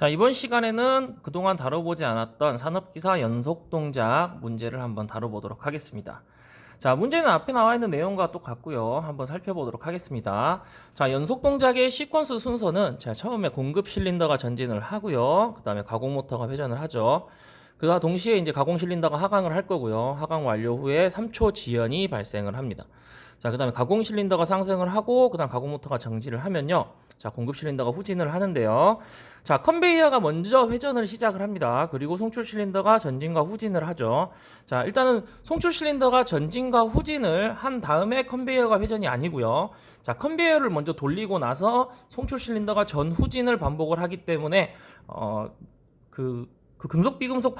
자, 이번 시간에는 그동안 다뤄보지 않았던 산업기사 연속 동작 문제를 한번 다뤄보도록 하겠습니다. 자, 문제는 앞에 나와 있는 내용과 똑같고요. 한번 살펴보도록 하겠습니다. 자, 연속 동작의 시퀀스 순서는 자, 처음에 공급 실린더가 전진을 하고요. 그 다음에 가공 모터가 회전을 하죠. 그와 동시에 이제 가공 실린더가 하강을 할 거고요. 하강 완료 후에 3초 지연이 발생을 합니다. 자, 그 다음에 가공 실린더가 상승을 하고, 그 다음 가공 모터가 정지를 하면요. 자, 공급 실린더가 후진을 하는데요. 자, 컨베이어가 먼저 회전을 시작을 합니다. 그리고 송출 실린더가 전진과 후진을 하죠. 자, 일단은 송출 실린더가 전진과 후진을 한 다음에 컨베이어가 회전이 아니고요. 자, 컨베이어를 먼저 돌리고 나서 송출 실린더가 전 후진을 반복을 하기 때문에 금속 비금속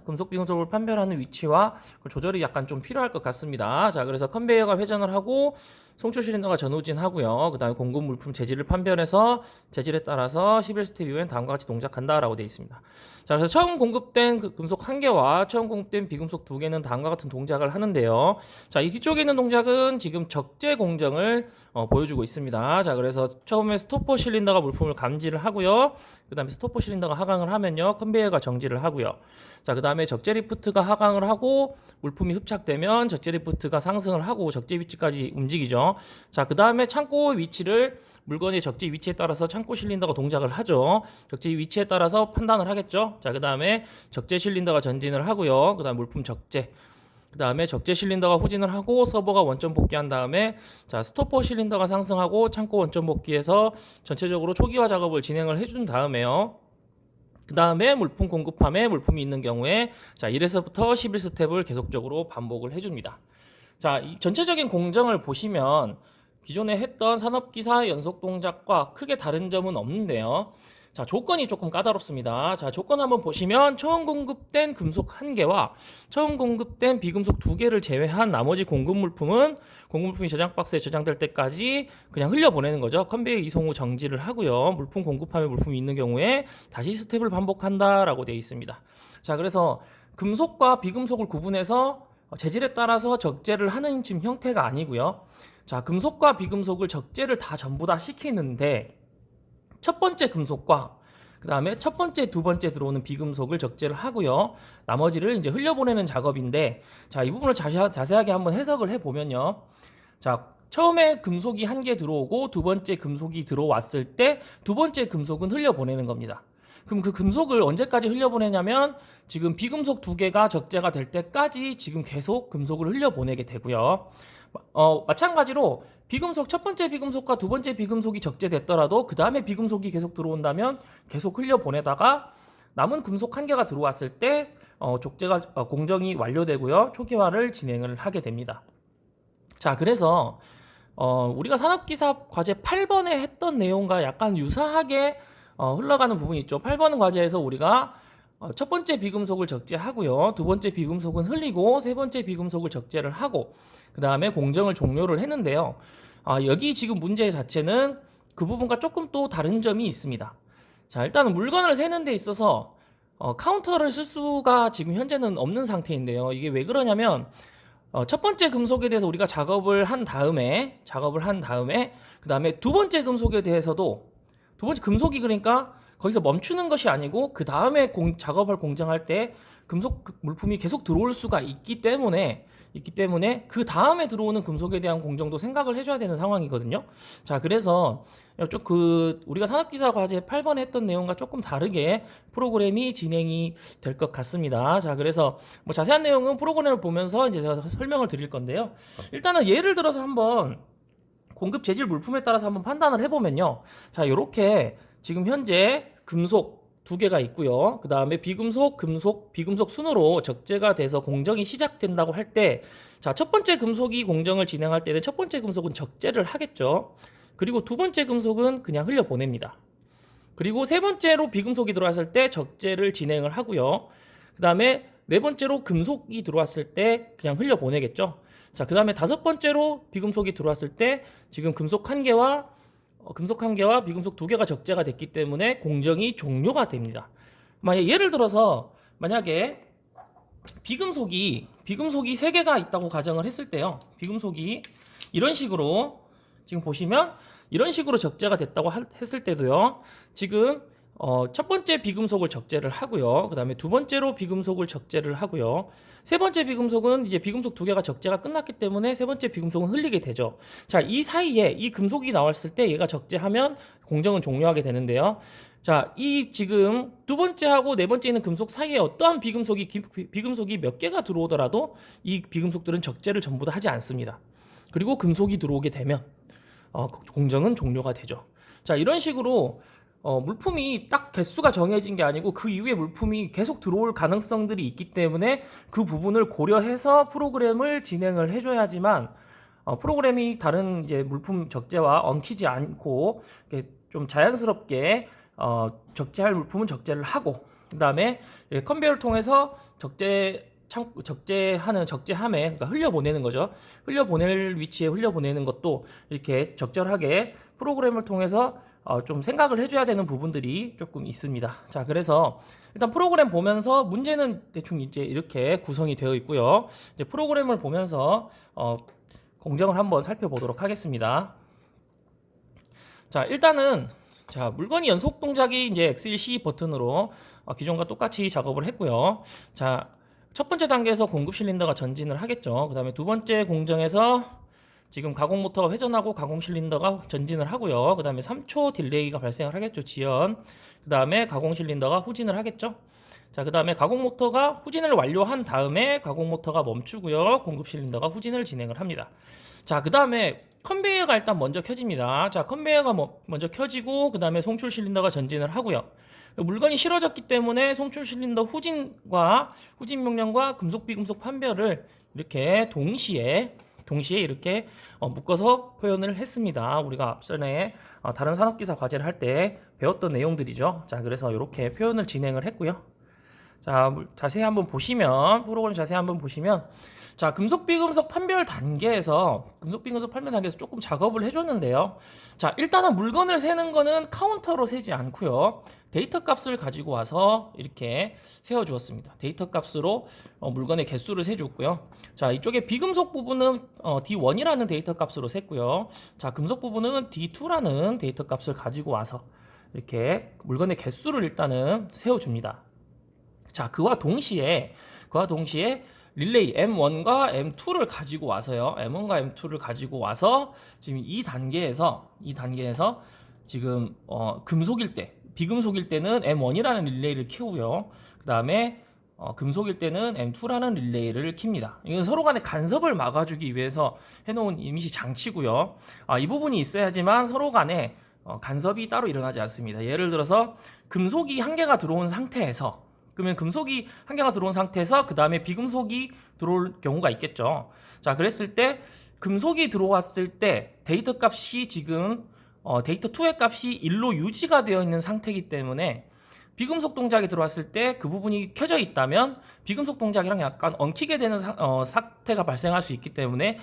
금속 비금속을 판별하는 위치와 조절이 약간 좀 필요할 것 같습니다. 자, 그래서 컨베이어가 회전을 하고 송출 실린더가 전후진하고요. 그 다음에 공급 물품 재질을 판별해서 재질에 따라서 11스텝 이후엔 다음과 같이 동작한다라고 되어 있습니다. 자, 그래서 처음 공급된 금속 1개와 처음 공급된 비금속 2개는 다음과 같은 동작을 하는데요. 자, 이 뒤쪽에 있는 동작은 지금 적재 공정을 보여주고 있습니다. 자, 그래서 처음에 스토퍼 실린더가 물품을 감지를 하고요. 그 다음에 스토퍼 실린더가 하강을 하면요. 컨베이어가 정지를 하고요. 자, 그 다음에 적재 리프트가 하강을 하고 물품이 흡착되면 적재 리프트가 상승을 하고 적재 위치까지 움직이죠. 자, 그 다음에 창고 위치를 물건의 적재 위치에 따라서 창고 실린더가 동작을 하죠. 적재 위치에 따라서 판단을 하겠죠. 자, 그 다음에 적재 실린더가 전진을 하고요. 그 다음 물품 적재. 그 다음에 적재 실린더가 후진을 하고 서버가 원점 복귀한 다음에 자, 스토퍼 실린더가 상승하고 창고 원점 복귀해서 전체적으로 초기화 작업을 진행을 해준 다음에요. 그 다음에 물품 공급함에 물품이 있는 경우에 자, 1에서부터 11스텝을 계속적으로 반복을 해줍니다. 자, 이 전체적인 공정을 보시면 기존에 했던 산업기사 연속 동작과 크게 다른 점은 없는데요. 자, 조건이 조금 까다롭습니다. 자, 조건 한번 보시면 처음 공급된 금속 1개와 처음 공급된 비금속 2개를 제외한 나머지 공급 물품이 저장 박스에 저장될 때까지 그냥 흘려보내는 거죠. 컨베이어 이송 후 정지를 하고요. 물품 공급함에 물품이 있는 경우에 다시 스텝을 반복한다라고 되어 있습니다. 자, 그래서 금속과 비금속을 구분해서 재질에 따라서 적재를 하는 지금 형태가 아니고요. 자, 금속과 비금속을 적재를 다 전부 다 시키는데 첫 번째 금속과 그 다음에 첫 번째, 두 번째 들어오는 비금속을 적재를 하고요. 나머지를 이제 흘려보내는 작업인데 자, 이 부분을 자세하게 한번 해석을 해보면요. 자, 처음에 금속이 1개 들어오고 두 번째 금속이 들어왔을 때 두 번째 금속은 흘려보내는 겁니다. 그럼 그 금속을 언제까지 흘려보내냐면 지금 비금속 2개가 적재가 될 때까지 지금 계속 금속을 흘려보내게 되고요. 마찬가지로 비금속 첫 번째 비금속과 두 번째 비금속이 적재됐더라도 그 다음에 비금속이 계속 들어온다면 계속 흘려보내다가 남은 금속 1개가 들어왔을 때 적재가 공정이 완료되고요. 초기화를 진행을 하게 됩니다. 자, 그래서 우리가 산업기사 과제 8번에 했던 내용과 약간 유사하게 흘러가는 부분이 있죠. 8번 과제에서 우리가 첫 번째 비금속을 적재하고요. 두 번째 비금속은 흘리고 세 번째 비금속을 적재를 하고 그 다음에 공정을 종료를 했는데요. 여기 지금 문제 자체는 그 부분과 조금 또 다른 점이 있습니다. 자, 일단은 물건을 세는 데 있어서 카운터를 쓸 수가 지금 현재는 없는 상태인데요. 이게 왜 그러냐면 첫 번째 금속에 대해서 우리가 작업을 한 다음에 그 다음에 두 번째 금속에 대해서도 두 번째 금속이 그러니까 거기서 멈추는 것이 아니고 그 다음에 작업할 공정할 때 금속 물품이 계속 들어올 수가 있기 때문에 그 다음에 들어오는 금속에 대한 공정도 생각을 해줘야 되는 상황이거든요. 자, 그래서 우리가 산업기사 과제 8번에 했던 내용과 조금 다르게 프로그램이 진행이 될 것 같습니다. 자, 그래서 뭐 자세한 내용은 프로그램을 보면서 이제 제가 설명을 드릴 건데요. 일단은 예를 들어서 한번 공급 재질 물품에 따라서 한번 판단을 해보면요. 자, 이렇게 지금 현재 금속 2개가 있고요. 그 다음에 비금속, 금속, 비금속 순으로 적재가 돼서 공정이 시작된다고 할 때, 자, 첫 번째 금속이 공정을 진행할 때는 첫 번째 금속은 적재를 하겠죠. 그리고 두 번째 금속은 그냥 흘려보냅니다. 그리고 세 번째로 비금속이 들어왔을 때 적재를 진행을 하고요. 그 다음에 네 번째로 금속이 들어왔을 때 그냥 흘려보내겠죠. 자, 그 다음에 다섯 번째로 비금속이 들어왔을 때 지금 금속 1개와 비금속 2개가 적재가 됐기 때문에 공정이 종료가 됩니다. 예를 들어서 만약에 비금속이 3개가 있다고 가정을 했을 때요. 비금속이 이런 식으로 지금 보시면 이런 식으로 적재가 됐다고 했을 때도요. 지금 첫 번째 비금속을 적재를 하고요. 그 다음에 두 번째로 비금속을 적재를 하고요. 세 번째 비금속은 이제 비금속 두 개가 적재가 끝났기 때문에 세 번째 비금속은 흘리게 되죠. 자, 이 사이에 이 금속이 나왔을 때 얘가 적재하면 공정은 종료하게 되는데요. 자, 이 지금 두 번째하고 네 번째 있는 금속 사이에 어떠한 비금속이 몇 개가 들어오더라도 이 비금속들은 적재를 전부 다 하지 않습니다. 그리고 금속이 들어오게 되면 공정은 종료가 되죠. 자, 이런 식으로 물품이 딱 개수가 정해진 게 아니고 그 이후에 물품이 계속 들어올 가능성들이 있기 때문에 그 부분을 고려해서 프로그램을 진행을 해줘야지만 프로그램이 다른 이제 물품 적재와 엉키지 않고 좀 자연스럽게 적재할 물품은 적재를 하고, 그 다음에 컨베이어를 통해서 적재함에, 그러니까 흘려보내는 거죠. 흘려보낼 위치에 흘려보내는 것도 이렇게 적절하게 프로그램을 통해서 좀 생각을 해줘야 되는 부분들이 조금 있습니다. 자, 그래서 일단 프로그램 보면서 문제는 대충 이제 이렇게 구성이 되어 있고요. 이제 프로그램을 보면서 공정을 한번 살펴보도록 하겠습니다. 자, 일단은 자, 물건이 연속 동작이 이제 X1C 버튼으로 기존과 똑같이 작업을 했고요. 자, 첫 번째 단계에서 공급 실린더가 전진을 하겠죠. 그 다음에 두 번째 공정에서 지금 가공 모터가 회전하고 가공 실린더가 전진을 하고요. 그 다음에 3초 딜레이가 발생을 하겠죠. 지연. 그 다음에 가공 실린더가 후진을 하겠죠. 자, 그 다음에 가공 모터가 후진을 완료한 다음에 가공 모터가 멈추고요. 공급 실린더가 후진을 진행을 합니다. 자, 그 다음에 컨베이어가 일단 먼저 켜집니다. 자, 컨베이어가 먼저 켜지고 그 다음에 송출 실린더가 전진을 하고요. 물건이 실어졌기 때문에 송출 실린더 후진 명령과 금속 비금속 판별을 이렇게 동시에 이렇게 묶어서 표현을 했습니다. 우리가 앞전에 다른 산업기사 과제를 할 때 배웠던 내용들이죠. 자, 그래서 이렇게 표현을 진행을 했고요. 자, 자세히 한번 보시면, 프로그램 자세히 한번 보시면, 자, 금속 비금속 판별 단계에서 조금 작업을 해줬는데요. 자, 일단은 물건을 세는 거는 카운터로 세지 않고요. 데이터 값을 가지고 와서 이렇게 세워주었습니다. 데이터 값으로 물건의 개수를 세줬고요. 자, 이쪽에 비금속 부분은 D1이라는 데이터 값으로 셌고요. 자, 금속 부분은 D2라는 데이터 값을 가지고 와서 이렇게 물건의 개수를 일단은 세워줍니다. 자, 그와 동시에 릴레이 M1과 M2를 가지고 와서요. M1과 M2를 가지고 와서 지금 이 단계에서 지금 금속일 때, 비금속일 때는 M1이라는 릴레이를 키우고요. 그 다음에 금속일 때는 M2라는 릴레이를 킵니다. 이건 서로 간의 간섭을 막아주기 위해서 해놓은 이미지 장치고요. 이 부분이 있어야지만 서로 간에 간섭이 따로 일어나지 않습니다. 예를 들어서 금속이 한 개가 들어온 상태에서, 그러면 금속이 한 개가 들어온 상태에서 그 다음에 비금속이 들어올 경우가 있겠죠. 자, 그랬을 때 금속이 들어왔을 때 데이터 값이 지금 데이터 2의 값이 1로 유지가 되어 있는 상태이기 때문에 비금속 동작이 들어왔을 때 그 부분이 켜져 있다면 비금속 동작이랑 약간 엉키게 되는 사태가 발생할 수 있기 때문에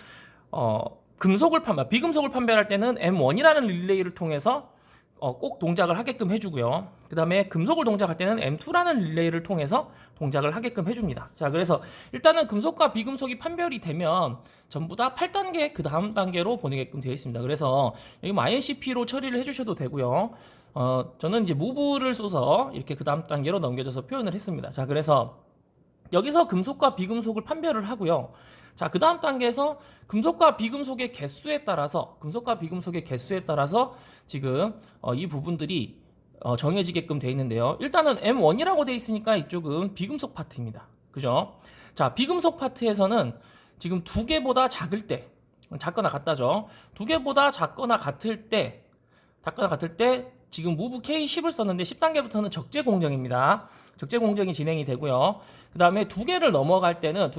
비금속을 판별할 때는 M1이라는 릴레이를 통해서 꼭 동작을 하게끔 해주고요. 그 다음에 금속을 동작할 때는 M2라는 릴레이를 통해서 동작을 하게끔 해줍니다. 자, 그래서 일단은 금속과 비금속이 판별이 되면 전부 다 8단계 그 다음 단계로 보내게끔 되어 있습니다. 그래서 여기 INCP로 처리를 해주셔도 되고요. 저는 이제 move를 써서 이렇게 그 다음 단계로 넘겨져서 표현을 했습니다. 자, 그래서 여기서 금속과 비금속을 판별을 하고요. 자, 그 다음 단계에서 금속과 비금속의 개수에 따라서 지금 이 부분들이 정해지게끔 되어 있는데요. 일단은 M1이라고 되어 있으니까 이쪽은 비금속 파트입니다. 그죠? 자, 비금속 파트에서는 지금 두 개보다 작을 때, 작거나 같다죠. 두 개보다 작거나 같을 때 지금 move K10을 썼는데 10단계부터는 적재 공정입니다. 적재 공정이 진행이 되고요. 그 다음에 두 개를 넘어갈 때는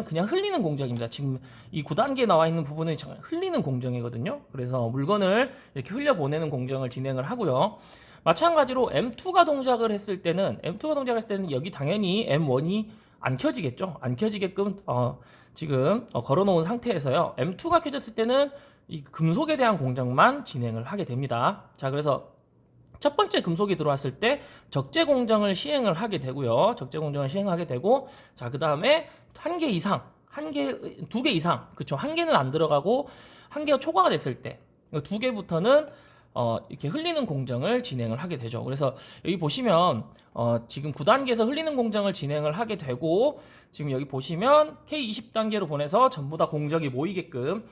그냥 흘리는 공정입니다. 지금 이 9단계에 나와 있는 부분은 흘리는 공정이거든요. 그래서 물건을 이렇게 흘려보내는 공정을 진행을 하고요. 마찬가지로 M2가 동작을 했을 때는 여기 당연히 M1이 안 켜지겠죠. 안 켜지게끔 지금 걸어놓은 상태에서요. M2가 켜졌을 때는 이 금속에 대한 공정만 진행을 하게 됩니다. 자, 그래서 첫 번째 금속이 들어왔을 때 적재 공정을 시행을 하게 되고요. 자, 그 다음에 두 개 이상, 그쵸? 한 개는 안 들어가고 한 개가 초과가 됐을 때, 두 개부터는 이렇게 흘리는 공정을 진행을 하게 되죠. 그래서 여기 보시면 지금 9단계에서 흘리는 공정을 진행을 하게 되고, 지금 여기 보시면 K20단계로 보내서 전부 다 공정이 모이게끔,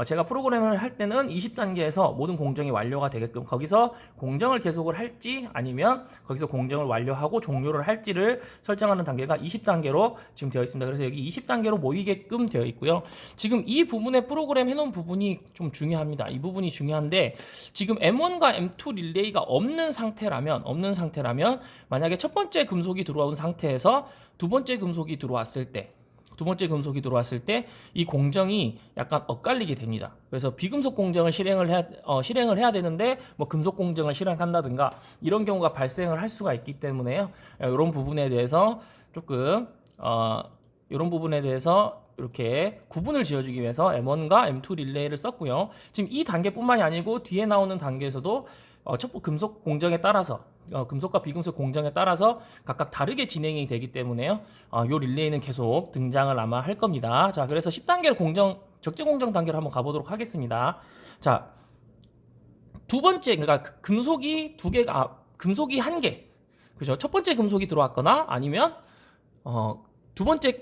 제가 프로그램을 할 때는 20단계에서 모든 공정이 완료가 되게끔, 거기서 공정을 계속을 할지 아니면 거기서 공정을 완료하고 종료를 할지를 설정하는 단계가 20단계로 지금 되어 있습니다. 그래서 여기 20단계로 모이게끔 되어 있고요. 지금 이 부분에 프로그램 해놓은 부분이 좀 중요합니다. 이 부분이 중요한데, 지금 M1과 M2 릴레이가 없는 상태라면 만약에 첫 번째 금속이 들어온 상태에서 두 번째 금속이 들어왔을 때 이 공정이 약간 엇갈리게 됩니다. 그래서 비금속 공정을 실행을 해야 되는데 뭐 금속 공정을 실행한다든가 이런 경우가 발생을 할 수가 있기 때문에요. 이런 부분에 대해서 조금 이렇게 구분을 지어주기 위해서 M1과 M2 릴레이를 썼고요. 지금 이 단계뿐만이 아니고 뒤에 나오는 단계에서도 금속 공정에 따라서 금속과 비금속 공정에 따라서 각각 다르게 진행이 되기 때문에요. 요 릴레이는 계속 등장을 아마 할 겁니다. 자, 그래서 10단계 적재 공정 단계를 한번 가보도록 하겠습니다. 자, 두 번째, 그러니까 금속이 두 개가, 금속이 한 개, 그죠? 첫 번째 금속이 들어왔거나 아니면 두 번째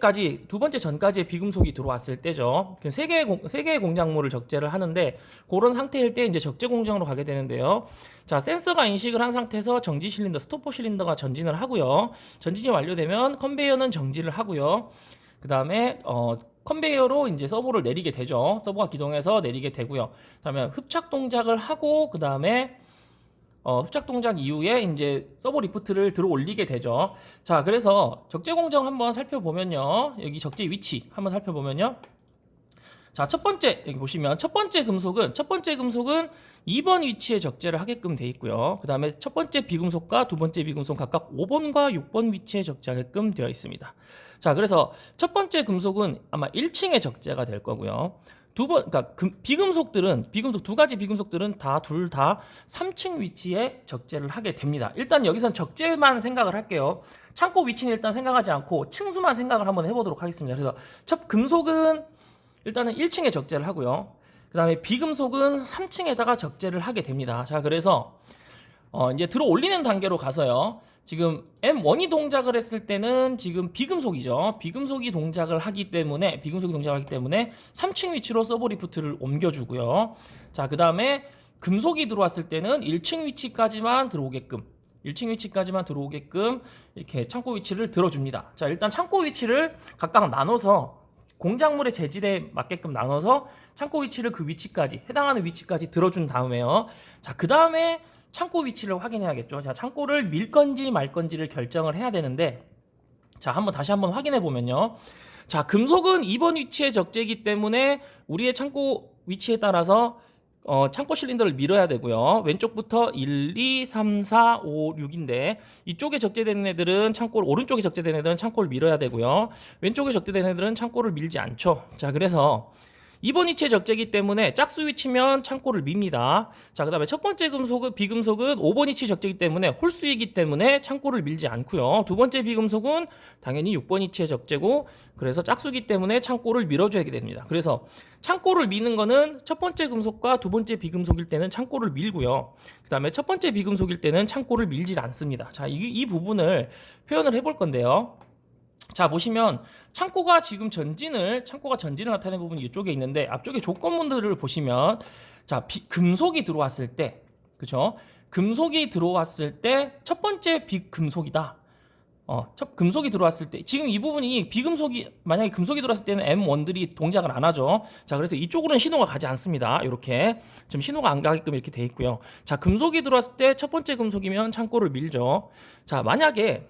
전까지의 비금속이 들어왔을 때죠. 세 개의 공작물을 적재를 하는데, 그런 상태일 때 이제 적재 공정으로 가게 되는데요. 자, 센서가 인식을 한 상태에서 정지 실린더, 스토퍼 실린더가 전진을 하고요. 전진이 완료되면 컨베이어는 정지를 하고요. 그 다음에 컨베이어로 이제 서버를 내리게 되죠. 서버가 기동해서 내리게 되고요. 그 다음에 흡착 동작을 하고, 그 다음에 흡착 동작 이후에 이제 서버 리프트를 들어 올리게 되죠. 자, 그래서 적재 공정 한번 살펴보면요. 여기 적재 위치 한번 살펴보면요. 자, 첫 번째, 여기 보시면 첫 번째 금속은 2번 위치에 적재를 하게끔 돼 있고요. 그 다음에 첫 번째 비금속과 두 번째 비금속 각각 5번과 6번 위치에 적재하게끔 되어 있습니다. 자, 그래서 첫 번째 금속은 아마 1층에 적재가 될 거고요. 그러니까 비금속들은 두 가지 비금속들은 둘 다 3층 위치에 적재를 하게 됩니다. 일단 여기선 적재만 생각을 할게요. 창고 위치는 일단 생각하지 않고 층수만 생각을 한번 해보도록 하겠습니다. 그래서 첫 금속은 일단은 1층에 적재를 하고요. 그 다음에 비금속은 3층에다가 적재를 하게 됩니다. 자, 그래서 이제 들어 올리는 단계로 가서요. 지금 M1이 동작을 했을 때는 지금 비금속이죠. 비금속이 동작을 하기 때문에 3층 위치로 서버 리프트를 옮겨주고요. 자, 그 다음에 금속이 들어왔을 때는 1층 위치까지만 들어오게끔 이렇게 창고 위치를 들어줍니다. 자, 일단 창고 위치를 각각 나눠서 공작물의 재질에 맞게끔 나눠서 창고 위치를 해당하는 위치까지 들어준 다음에요. 자, 그 다음에 창고 위치를 확인해야겠죠. 자, 창고를 밀 건지 말 건지를 결정을 해야 되는데, 자, 다시 한번 확인해 보면요. 자, 금속은 2번 위치에 적재이기 때문에 우리의 창고 위치에 따라서 창고 실린더를 밀어야 되고요. 왼쪽부터 1, 2, 3, 4, 5, 6인데 이쪽에 적재되는 애들은 오른쪽에 적재되는 애들은 창고를 밀어야 되고요. 왼쪽에 적재되는 애들은 창고를 밀지 않죠. 자, 그래서 2번 위치에 적재이기 때문에 짝수 위치면 창고를 밉니다. 자, 그 다음에 첫 번째 비금속은 5번 위치 적재이기 때문에 홀수이기 때문에 창고를 밀지 않고요. 두 번째 비금속은 당연히 6번 위치에 적재고, 그래서 짝수기 때문에 창고를 밀어줘야 됩니다. 그래서 창고를 미는 거는 첫 번째 금속과 두 번째 비금속일 때는 창고를 밀고요. 그 다음에 첫 번째 비금속일 때는 창고를 밀질 않습니다. 자, 이 부분을 표현을 해볼 건데요. 자, 보시면 창고가 전진을 나타내는 부분이 이쪽에 있는데, 앞쪽에 조건문들을 보시면, 자, 금속이 들어왔을 때, 그죠? 금속이 들어왔을 때 첫 번째 비금속이다. 금속이 들어왔을 때, 지금 이 부분이 만약에 금속이 들어왔을 때는 M1들이 동작을 안 하죠. 자, 그래서 이쪽으로는 신호가 가지 않습니다. 이렇게 지금 신호가 안 가게끔 이렇게 돼 있고요. 자, 금속이 들어왔을 때 첫 번째 금속이면 창고를 밀죠. 자, 만약에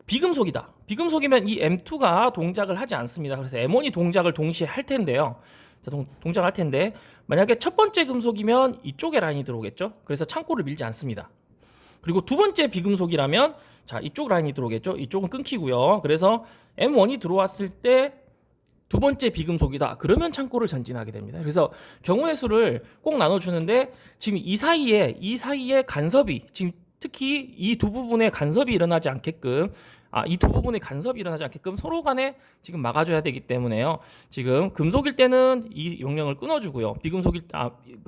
비금속이다. 비금속이면 이 M2가 동작을 하지 않습니다. 그래서 M1이 동작을 동시에 할 텐데요. 자, 동작을 할 텐데, 만약에 첫 번째 금속이면 이쪽에 라인이 들어오겠죠. 그래서 창고를 밀지 않습니다. 그리고 두 번째 비금속이라면, 자, 이쪽 라인이 들어오겠죠. 이쪽은 끊기고요. 그래서 M1이 들어왔을 때 두 번째 비금속이다. 그러면 창고를 전진하게 됩니다. 그래서 경우의 수를 꼭 나눠주는데, 지금 이 사이에 간섭이, 지금 특히 이 두 부분에 간섭이 일어나지 않게끔 이 두 부분의 간섭이 일어나지 않게끔 서로 간에 지금 막아줘야 되기 때문에요. 지금 금속일 때는 이 명령을 끊어주고요.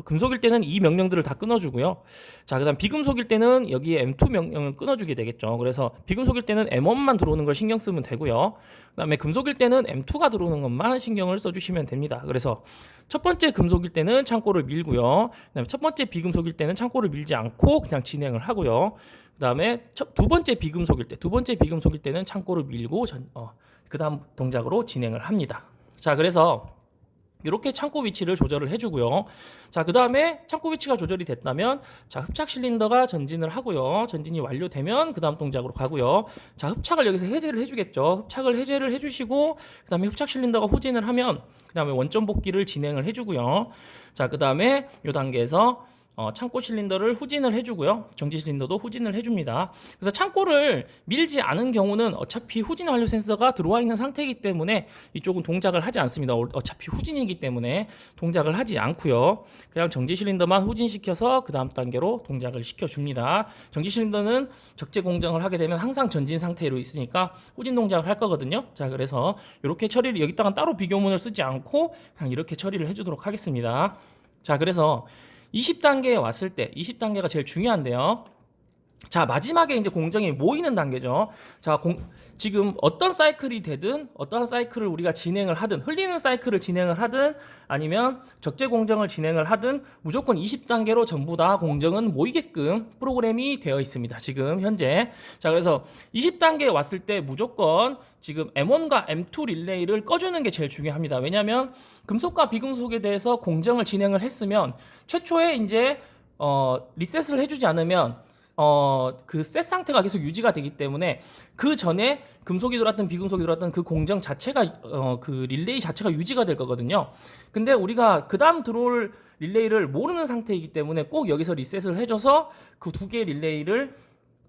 금속일 때는 이 명령들을 다 끊어주고요. 자, 그다음 비금속일 때는 여기에 M2 명령을 끊어주게 되겠죠. 그래서 비금속일 때는 M1만 들어오는 걸 신경 쓰면 되고요. 그다음에 금속일 때는 M2가 들어오는 것만 신경을 써주시면 됩니다. 그래서 첫 번째 금속일 때는 창고를 밀고요. 그다음에 첫 번째 비금속일 때는 창고를 밀지 않고 그냥 진행을 하고요. 그다음에 두 번째 비금속일 때는 창고를 밀고 그다음 동작으로 진행을 합니다. 자, 그래서 이렇게 창고 위치를 조절을 해주고요. 자, 그 다음에 창고 위치가 조절이 됐다면, 자, 흡착 실린더가 전진을 하고요. 전진이 완료되면 그 다음 동작으로 가고요. 자, 흡착을 여기서 해제를 해주겠죠. 흡착을 해제를 해주시고, 그 다음에 흡착 실린더가 후진을 하면, 그 다음에 원점 복귀를 진행을 해주고요. 자, 그 다음에 이 단계에서 창고 실린더를 후진을 해주고요. 정지 실린더도 후진을 해줍니다. 그래서 창고를 밀지 않은 경우는 어차피 후진 완료 센서가 들어와 있는 상태이기 때문에 이쪽은 동작을 하지 않습니다. 어차피 후진이기 때문에 동작을 하지 않고요. 그냥 정지 실린더만 후진시켜서 그 다음 단계로 동작을 시켜줍니다. 정지 실린더는 적재 공정을 하게 되면 항상 전진 상태로 있으니까 후진 동작을 할 거거든요. 자, 그래서 이렇게 처리를 여기다가 따로 비교문을 쓰지 않고 그냥 이렇게 처리를 해주도록 하겠습니다. 자, 그래서 20단계에 왔을 때 20단계가 제일 중요한데요. 자, 마지막에 이제 공정이 모이는 단계죠. 자, 지금 어떤 사이클이 되든 어떤 사이클을 우리가 진행을 하든 흘리는 사이클을 진행을 하든 아니면 적재 공정을 진행을 하든 무조건 20단계로 전부 다 공정은 모이게끔 프로그램이 되어 있습니다. 지금 현재. 자, 그래서 20단계에 왔을 때 무조건 지금 M1과 M2 릴레이를 꺼주는 게 제일 중요합니다. 왜냐하면 금속과 비금속에 대해서 공정을 진행을 했으면 최초에 이제 리셋을 해주지 않으면 그 셋 상태가 계속 유지가 되기 때문에 그 전에 금속이 들어왔던 비금속이 들어왔던 그 공정 자체가 그 릴레이 자체가 유지가 될 거거든요. 근데 우리가 그 다음 들어올 릴레이를 모르는 상태이기 때문에 꼭 여기서 리셋을 해줘서 그 두 개의 릴레이를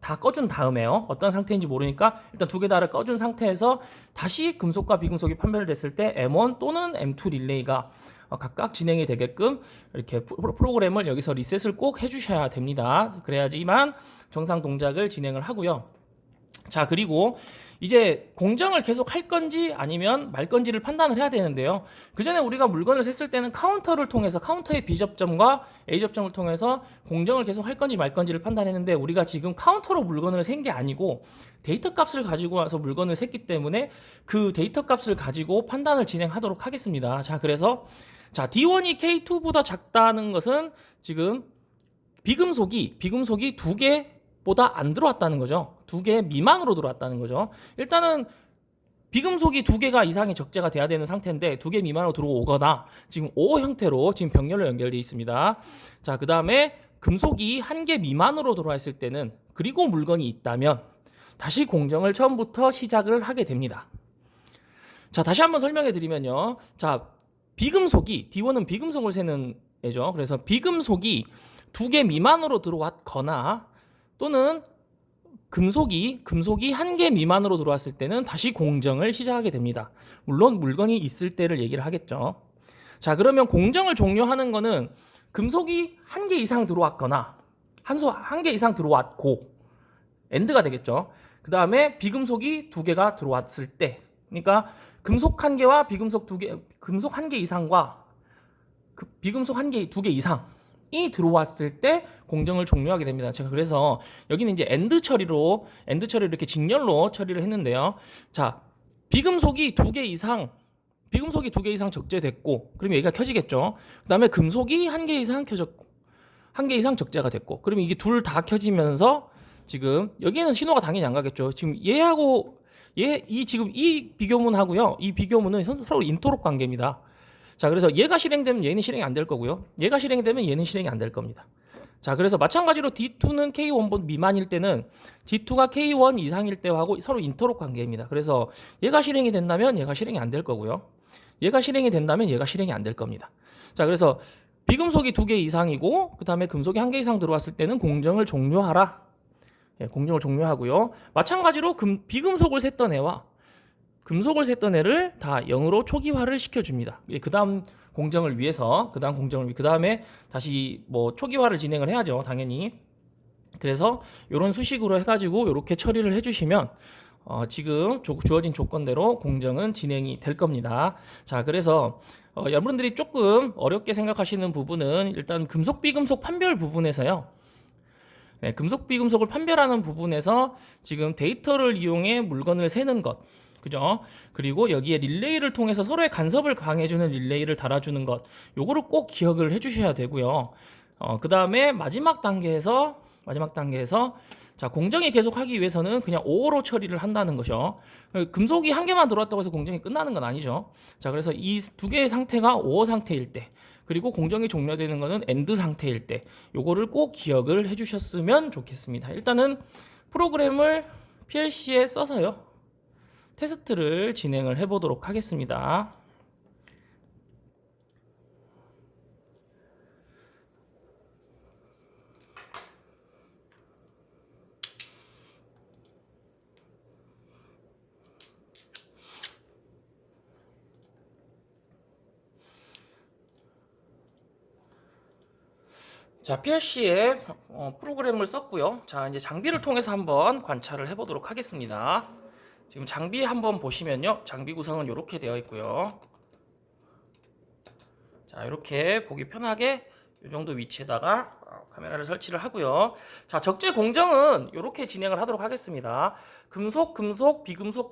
다 꺼준 다음에요. 어떤 상태인지 모르니까 일단 두 개 다를 꺼준 상태에서 다시 금속과 비금속이 판별됐을 때 M1 또는 M2 릴레이가 각각 진행이 되게끔 이렇게 프로그램을 여기서 리셋을 꼭 해주셔야 됩니다. 그래야지만 정상 동작을 진행을 하고요. 자, 그리고 이제 공정을 계속 할 건지 아니면 말 건지를 판단을 해야 되는데요. 그 전에 우리가 물건을 셌을 때는 카운터를 통해서 카운터의 B접점과 A접점을 통해서 공정을 계속 할 건지 말 건지를 판단했는데 우리가 지금 카운터로 물건을 센 게 아니고 데이터 값을 가지고 와서 물건을 셌기 때문에 그 데이터 값을 가지고 판단을 진행하도록 하겠습니다. 자, 그래서 자, D1이 K2보다 작다는 것은 지금 비금속이 두 개보다 안 들어왔다는 거죠. 두 개 미만으로 들어왔다는 거죠. 일단은 비금속이 두 개가 이상의 적재가 돼야 되는 상태인데 두 개 미만으로 들어오거나 지금 O 형태로 지금 병렬로 연결되어 있습니다. 자, 그 다음에 금속이 한 개 미만으로 들어왔을 때는 그리고 물건이 있다면 다시 공정을 처음부터 시작을 하게 됩니다. 자, 다시 한번 설명해 드리면요. 자, 비금속이 D1은 비금속을 세는 애죠. 그래서 비금속이 두 개 미만으로 들어왔거나 또는 금속이 한 개 미만으로 들어왔을 때는 다시 공정을 시작하게 됩니다. 물론 물건이 있을 때를 얘기를 하겠죠. 자, 그러면 공정을 종료하는 거는 금속이 한 개 이상 들어왔거나 한 개 이상 들어왔고 엔드가 되겠죠. 그 다음에 비금속이 두 개가 들어왔을 때, 그러니까 금속 한 개와 비금속 두 개, 금속 한 개 이상과 비금속 한 개, 두 개 이상이 들어왔을 때 공정을 종료하게 됩니다. 제가 그래서 여기는 이제 엔드 처리를 이렇게 직렬로 처리를 했는데요. 자, 비금속이 두 개 이상 적재됐고, 그러면 얘가 켜지겠죠. 그다음에 금속이 한 개 이상 켜졌고, 한 개 이상 적재가 됐고, 그러면 이게 둘 다 켜지면서 지금 여기에는 신호가 당연히 안 가겠죠. 지금 지금 이 비교문하고요. 이 비교문은 서로 인터롭 관계입니다. 자, 그래서 얘가 실행되면 얘는 실행이 안 될 거고요. 얘가 실행되면 얘는 실행이 안 될 겁니다. 자, 그래서 마찬가지로 D2는 K1 미만일 때는 D2가 K1 이상일 때하고 서로 인터롭 관계입니다. 그래서 얘가 실행이 된다면 얘가 실행이 안 될 거고요. 얘가 실행이 된다면 얘가 실행이 안 될 겁니다. 자, 그래서 비금속이 두 개 이상이고 그 다음에 금속이 한 개 이상 들어왔을 때는 공정을 종료하라. 공정을 종료하고요. 마찬가지로 비금속을 셌던 애와 금속을 셌던 애를 다 0으로 초기화를 시켜줍니다. 그 다음 공정을 위해서, 그 다음에 다시 뭐 초기화를 진행을 해야죠, 당연히. 그래서 이런 수식으로 해가지고 이렇게 처리를 해주시면 지금 주어진 조건대로 공정은 진행이 될 겁니다. 자, 그래서 여러분들이 조금 어렵게 생각하시는 부분은 일단 금속 비금속 판별 부분에서요. 네, 금속 비금속을 판별하는 부분에서 지금 데이터를 이용해 물건을 세는 것, 그죠? 그리고 여기에 릴레이를 통해서 서로의 간섭을 강해주는 릴레이를 달아주는 것, 요거를 꼭 기억을 해주셔야 되고요. 그 다음에 마지막 단계에서 자, 공정이 계속하기 위해서는 그냥 5로 처리를 한다는 것이요. 금속이 한 개만 들어왔다고 해서 공정이 끝나는 건 아니죠. 자, 그래서 이 두 개의 상태가 5 상태일 때, 그리고 공정이 종료되는 것은 엔드 상태일 때, 요거를 꼭 기억을 해주셨으면 좋겠습니다. 일단은 프로그램을 PLC에 써서요, 테스트를 진행을 해보도록 하겠습니다. 자, PLC에 프로그램을 썼고요. 자, 이제 장비를 통해서 한번 관찰을 해보도록 하겠습니다. 지금 장비 한번 보시면요, 장비 구성은 이렇게 되어 있고요. 자, 이렇게 보기 편하게 이 정도 위치에다가 카메라를 설치를 하고요. 자, 적재 공정은 이렇게 진행을 하도록 하겠습니다. 금속, 비금속,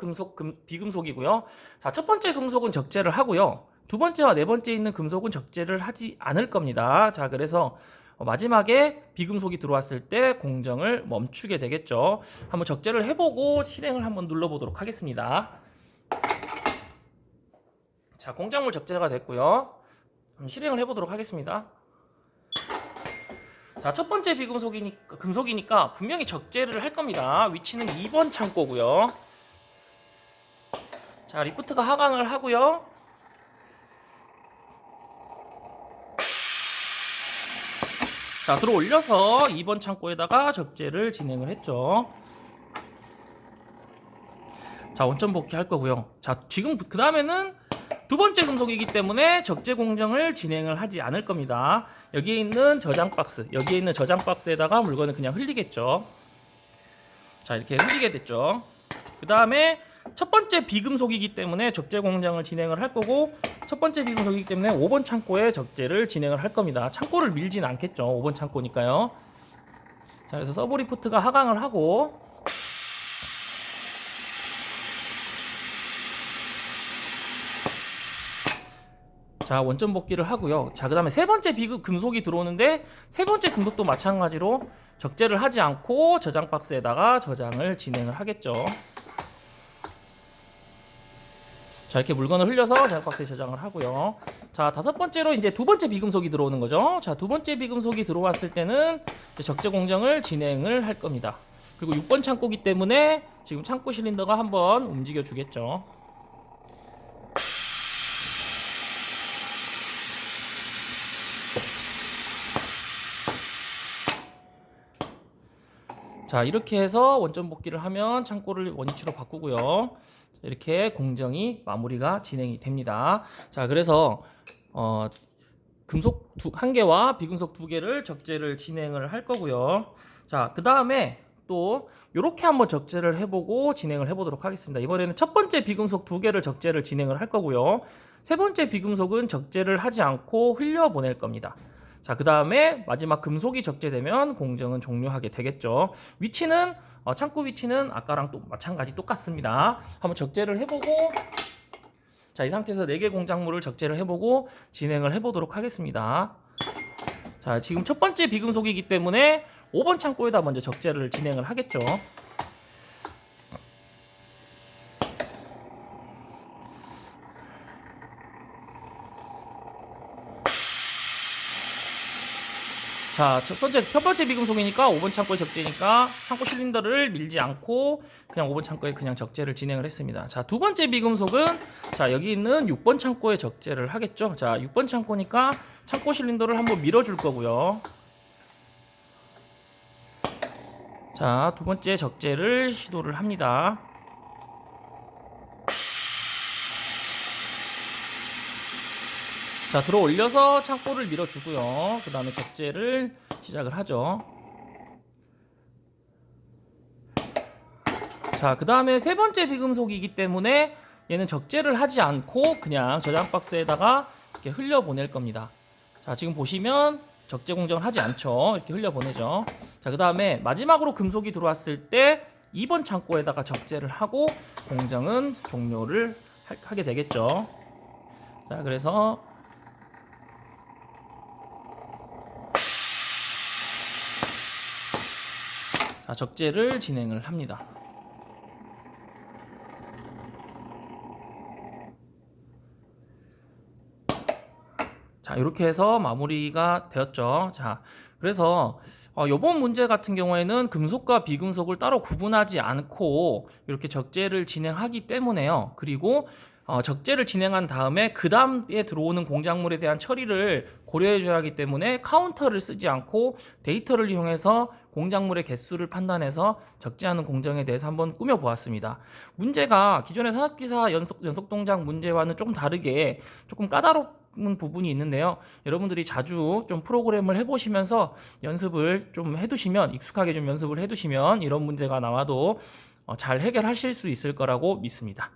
비금속이고요. 자, 첫 번째 금속은 적재를 하고요. 두 번째와 네 번째 있는 금속은 적재를 하지 않을 겁니다. 자, 그래서 마지막에 비금속이 들어왔을 때 공정을 멈추게 되겠죠. 한번 적재를 해보고 실행을 한번 눌러보도록 하겠습니다. 자, 공작물 적재가 됐고요. 실행을 해보도록 하겠습니다. 자, 첫 번째 비금속이니까 금속이니까 분명히 적재를 할 겁니다. 위치는 2번 창고고요. 자, 리프트가 하강을 하고요. 자, 들어 올려서 2번 창고에다가 적재를 진행을 했죠. 자, 원점 복귀할 거고요. 자, 지금 그 다음에는 두 번째 금속이기 때문에 적재 공정을 진행을 하지 않을 겁니다. 여기에 있는 저장 박스에다가 물건을 그냥 흘리겠죠. 자, 이렇게 흘리게 됐죠. 그 다음에 첫 번째 비금속이기 때문에 적재 공정을 진행을 할 거고, 첫 번째 비금속이기 때문에 5번 창고에 적재를 진행을 할 겁니다. 창고를 밀진 않겠죠. 5번 창고니까요. 자, 그래서 서브 리프트가 하강을 하고, 자, 원점 복귀를 하고요. 자, 그 다음에 세 번째 금속이 들어오는데, 세 번째 금속도 마찬가지로 적재를 하지 않고 저장 박스에다가 저장을 진행을 하겠죠. 자, 이렇게 물건을 흘려서 저장 박스에 저장을 하고요. 자, 다섯 번째로 이제 두 번째 비금속이 들어오는 거죠. 자, 두 번째 비금속이 들어왔을 때는 적재 공정을 진행을 할 겁니다. 그리고 6번 창고기 때문에 지금 창고 실린더가 한번 움직여 주겠죠. 자, 이렇게 해서 원점 복귀를 하면 창고를 원위치로 바꾸고요. 이렇게 공정이 마무리가 진행이 됩니다. 자, 그래서 금속 한 개와 비금속 두 개를 적재를 진행을 할 거고요. 자, 그 다음에 또 이렇게 한번 적재를 해보고 진행을 해보도록 하겠습니다. 이번에는 첫 번째 비금속 두 개를 적재를 진행을 할 거고요. 세 번째 비금속은 적재를 하지 않고 흘려보낼 겁니다. 자, 그 다음에 마지막 금속이 적재되면 공정은 종료하게 되겠죠. 위치는 창고 위치는 아까랑 또 마찬가지 똑같습니다. 한번 적재를 해보고, 자, 이 상태에서 4개 공작물을 적재를 해보고 진행을 해보도록 하겠습니다. 자, 지금 첫 번째 비금속이기 때문에 5번 창고에다 먼저 적재를 진행을 하겠죠. 자, 첫 번째 비금속이니까 5번 창고에 적재니까 창고 실린더를 밀지 않고 그냥 5번 창고에 그냥 적재를 진행을 했습니다. 자, 두 번째 비금속은 자, 여기 있는 6번 창고에 적재를 하겠죠. 자, 6번 창고니까 창고 실린더를 한번 밀어줄 거고요. 자, 두 번째 적재를 시도를 합니다. 자, 들어 올려서 창고를 밀어주고요. 그 다음에 적재를 시작을 하죠. 자, 그 다음에 세 번째 비금속이기 때문에 얘는 적재를 하지 않고 그냥 저장 박스에다가 이렇게 흘려 보낼 겁니다. 자, 지금 보시면 적재 공정을 하지 않죠. 이렇게 흘려 보내죠. 자, 그 다음에 마지막으로 금속이 들어왔을 때 2번 창고에다가 적재를 하고 공정은 종료를 하게 되겠죠. 자, 그래서 자, 적재를 진행을 합니다. 자, 이렇게 해서 마무리가 되었죠. 자, 그래서 이번 문제 같은 경우에는 금속과 비금속을 따로 구분하지 않고 이렇게 적재를 진행하기 때문에요. 그리고 적재를 진행한 다음에 그 다음에 들어오는 공작물에 대한 처리를 고려해 줘야 하기 때문에 카운터를 쓰지 않고 데이터를 이용해서 공작물의 개수를 판단해서 적재하는 공정에 대해서 한번 꾸며 보았습니다. 문제가 기존의 산업기사 연속 동작 문제와는 조금 다르게 조금 까다로운 부분이 있는데요. 여러분들이 자주 좀 프로그램을 해보시면서 연습을 좀 해두시면, 익숙하게 좀 연습을 해두시면 이런 문제가 나와도 잘 해결하실 수 있을 거라고 믿습니다.